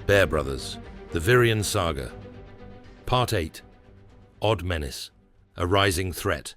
Bear Brothers, the Vireon Saga. Part 8. Odd Menace, a rising threat.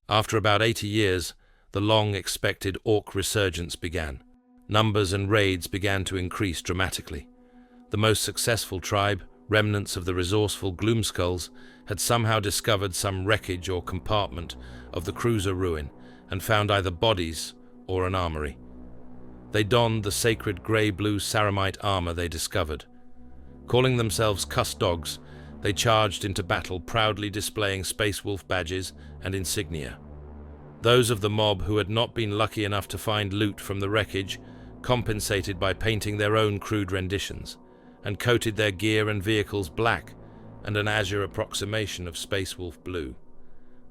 After about 80 years, the long-expected orc resurgence began. Numbers and raids began to increase dramatically. The most successful tribe, remnants of the resourceful Gloomskulls, had somehow discovered some wreckage or compartment of the cruiser ruin and found either bodies or an armory. They donned the sacred grey-blue Saramite armor they discovered. Calling themselves Cuss Dogs, they charged into battle, proudly displaying Space Wolf badges and insignia. Those of the mob who had not been lucky enough to find loot from the wreckage compensated by painting their own crude renditions, and coated their gear and vehicles black and an azure approximation of Space Wolf blue.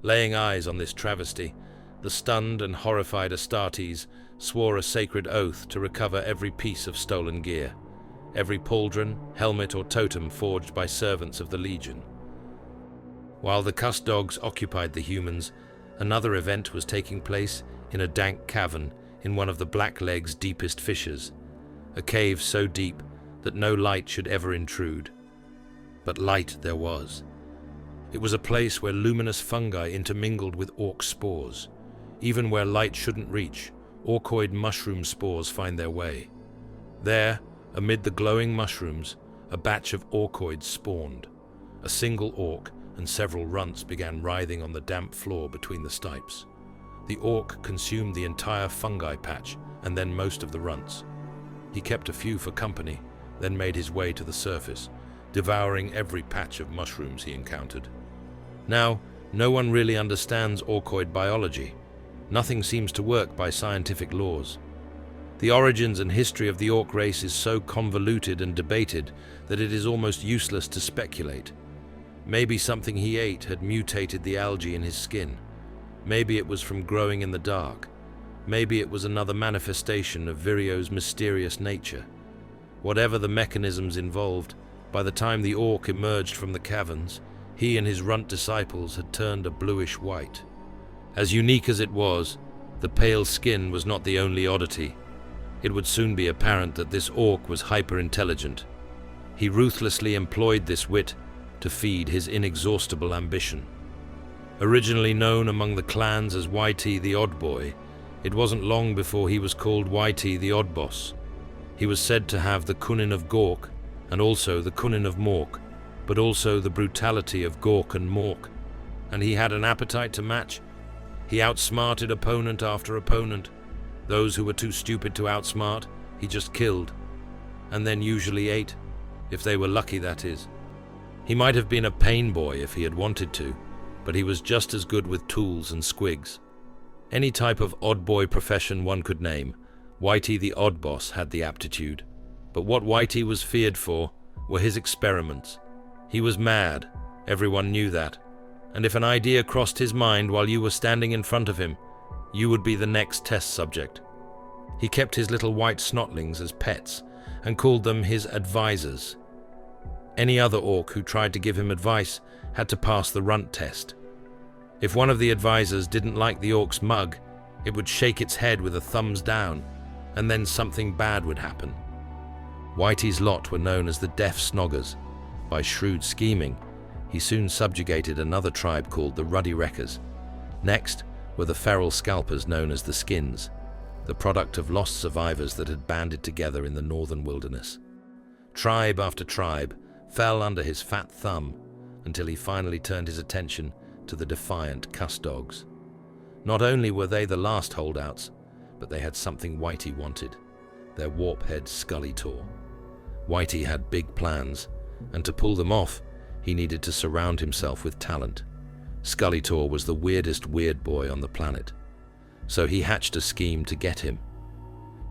Laying eyes on this travesty, the stunned and horrified Astartes swore a sacred oath to recover every piece of stolen gear, every pauldron, helmet or totem forged by servants of the Legion. While the Cuss Dogs occupied the humans, another event was taking place in a dank cavern in one of the Blackleg's deepest fissures, a cave so deep that no light should ever intrude. But light there was. It was a place where luminous fungi intermingled with orc spores. Even where light shouldn't reach, orcoid mushroom spores find their way. There, amid the glowing mushrooms, a batch of orcoids spawned. A single orc and several runts began writhing on the damp floor between the stipes. The orc consumed the entire fungi patch and then most of the runts. He kept a few for company, then made his way to the surface, devouring every patch of mushrooms he encountered. Now, no one really understands orcoid biology. Nothing seems to work by scientific laws. The origins and history of the orc race is so convoluted and debated that it is almost useless to speculate. Maybe something he ate had mutated the algae in his skin. Maybe it was from growing in the dark. Maybe it was another manifestation of Vireo's mysterious nature. Whatever the mechanisms involved, by the time the orc emerged from the caverns, he and his runt disciples had turned a bluish white. As unique as it was, the pale skin was not the only oddity. It would soon be apparent that this orc was hyper-intelligent. He ruthlessly employed this wit to feed his inexhaustible ambition. Originally known among the clans as YT the Odd Boy, it wasn't long before he was called YT the Odd Boss. He was said to have the cunning of Gork and also the cunning of Mork, but also the brutality of Gork and Mork. And he had an appetite to match. He outsmarted opponent after opponent. Those who were too stupid to outsmart, he just killed, and then usually ate, if they were lucky, that is. He might have been a pain boy if he had wanted to, but he was just as good with tools and squigs. Any type of odd boy profession one could name, Whitey the Odd Boss had the aptitude. But what Whitey was feared for were his experiments. He was mad, everyone knew that. And if an idea crossed his mind while you were standing in front of him, you would be the next test subject. He kept his little white snotlings as pets and called them his advisors. Any other orc who tried to give him advice had to pass the runt test. If one of the advisors didn't like the orc's mug, it would shake its head with a thumbs down, and then something bad would happen. Whitey's lot were known as the Deaf Snoggers. By shrewd scheming, he soon subjugated another tribe called the Ruddy Wreckers. Next were the feral scalpers known as the Skins, the product of lost survivors that had banded together in the northern wilderness. Tribe after tribe fell under his fat thumb until he finally turned his attention to the defiant Cuss Dogs. Not only were they the last holdouts, but they had something Whitey wanted, their warp-head Scullytor. Whitey had big plans, and to pull them off, he needed to surround himself with talent. Scullytor was the weirdest weird boy on the planet, so he hatched a scheme to get him.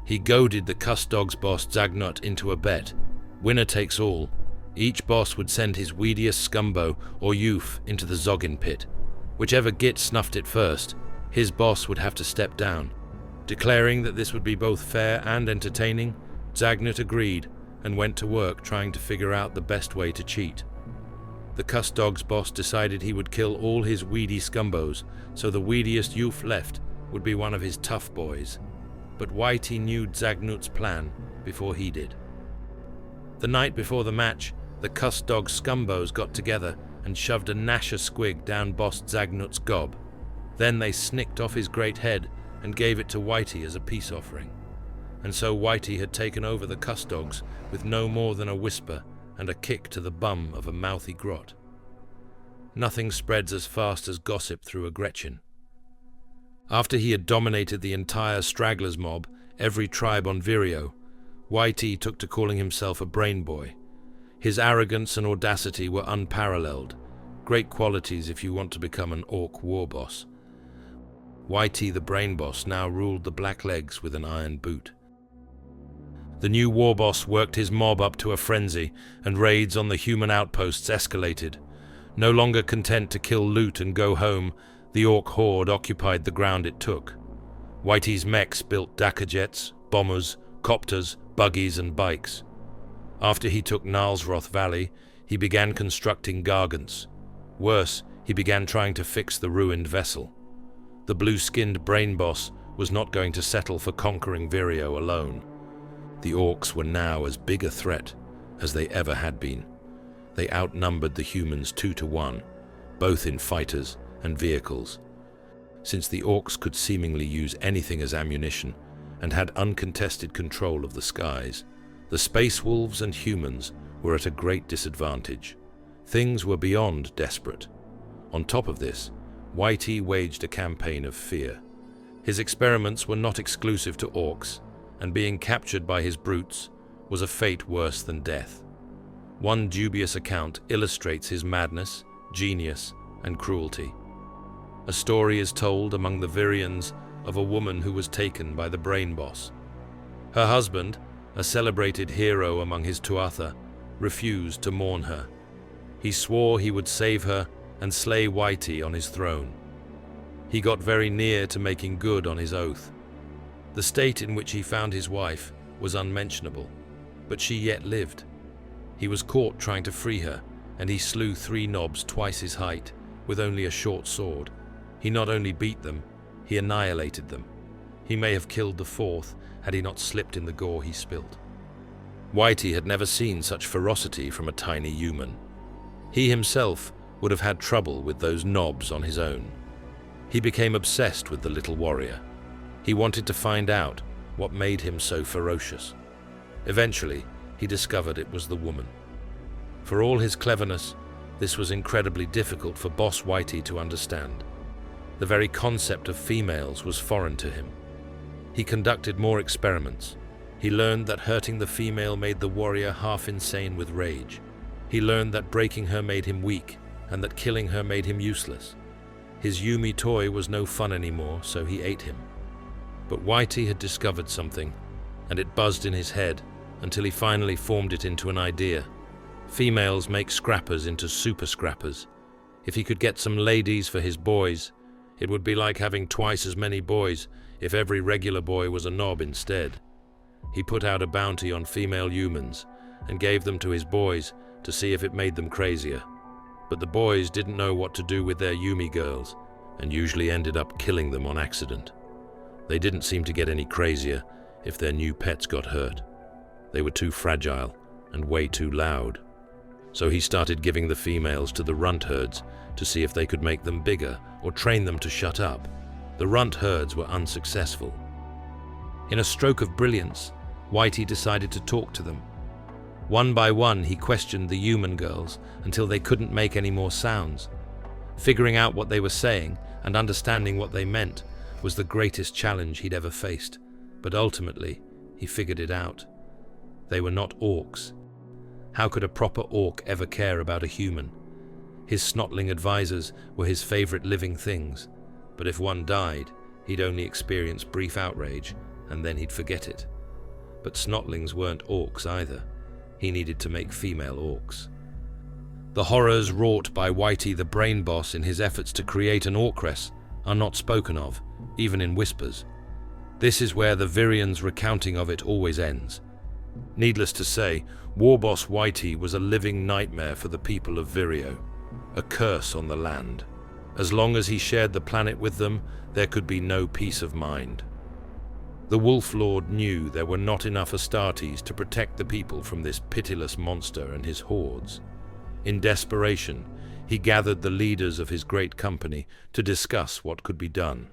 He goaded the Cuss Dogs boss Zagnut into a bet. Winner takes all. Each boss would send his weediest scumbo or youth into the Zoggin pit. Whichever git snuffed it first, his boss would have to step down. Declaring that this would be both fair and entertaining, Zagnut agreed and went to work trying to figure out the best way to cheat. The Cuss Dogs boss decided he would kill all his weedy scumbos, so the weediest youth left would be one of his tough boys. But Whitey knew Zagnut's plan before he did. The night before the match, the cuss dog scumbos got together and shoved a Nasher squig down Boss Zagnut's gob. Then they snicked off his great head and gave it to Whitey as a peace offering. And so Whitey had taken over the cuss dogs with no more than a whisper and a kick to the bum of a mouthy grot. Nothing spreads as fast as gossip through a Gretchen. After he had dominated the entire stragglers mob, every tribe on Vireo, Whitey took to calling himself a brain boy. His arrogance and audacity were unparalleled, great qualities if you want to become an orc war boss. Whitey the brain boss now ruled the Blacklegs with an iron boot. The new war boss worked his mob up to a frenzy, and raids on the human outposts escalated. No longer content to kill loot and go home, the orc horde occupied the ground it took. Whitey's mechs built Dakar jets, bombers, copters, buggies and bikes. After he took Nalsroth Valley, he began constructing gargants. Worse, he began trying to fix the ruined vessel. The blue-skinned brain boss was not going to settle for conquering Vireo alone. The orcs were now as big a threat as they ever had been. They outnumbered the humans 2-1, both in fighters and vehicles. Since the orcs could seemingly use anything as ammunition and had uncontested control of the skies, the space wolves and humans were at a great disadvantage. Things were beyond desperate. On top of this, Whitey waged a campaign of fear. His experiments were not exclusive to orcs, and being captured by his brutes was a fate worse than death. One dubious account illustrates his madness, genius, and cruelty. A story is told among the Vireons of a woman who was taken by the brain boss. Her husband, a celebrated hero among his Tuatha, refused to mourn her. He swore he would save her and slay Whitey on his throne. He got very near to making good on his oath. The state in which he found his wife was unmentionable, but she yet lived. He was caught trying to free her, and he slew 3 knobs twice his height with only a short sword. He not only beat them, he annihilated them. He may have killed the 4th had he not slipped in the gore he spilt. Whitey had never seen such ferocity from a tiny human. He himself would have had trouble with those knobs on his own. He became obsessed with the little warrior. He wanted to find out what made him so ferocious. Eventually, he discovered it was the woman. For all his cleverness, this was incredibly difficult for Boss Whitey to understand. The very concept of females was foreign to him. He conducted more experiments. He learned that hurting the female made the warrior half insane with rage. He learned that breaking her made him weak, and that killing her made him useless. His Yumi toy was no fun anymore, so he ate him. But Whitey had discovered something, and it buzzed in his head until he finally formed it into an idea. Females make scrappers into super scrappers. If he could get some ladies for his boys, it would be like having twice as many boys if every regular boy was a knob instead. He put out a bounty on female humans and gave them to his boys to see if it made them crazier. But the boys didn't know what to do with their Yumi girls and usually ended up killing them on accident. They didn't seem to get any crazier if their new pets got hurt. They were too fragile and way too loud. So he started giving the females to the runt herds to see if they could make them bigger or train them to shut up. The runt herds were unsuccessful. In a stroke of brilliance, Whitey decided to talk to them. One by one, he questioned the human girls until they couldn't make any more sounds. Figuring out what they were saying and understanding what they meant was the greatest challenge he'd ever faced, but ultimately, he figured it out. They were not orcs. How could a proper orc ever care about a human? His snotling advisors were his favorite living things, but if one died, he'd only experience brief outrage, and then he'd forget it. But snotlings weren't orcs either. He needed to make female orcs. The horrors wrought by Whitey the Brain Boss in his efforts to create an orcress are not spoken of, even in whispers. This is where the Vireon's recounting of it always ends. Needless to say, Warboss Whitey was a living nightmare for the people of Vireo, a curse on the land. As long as he shared the planet with them, there could be no peace of mind. The Wolf Lord knew there were not enough Astartes to protect the people from this pitiless monster and his hordes. In desperation, he gathered the leaders of his great company to discuss what could be done.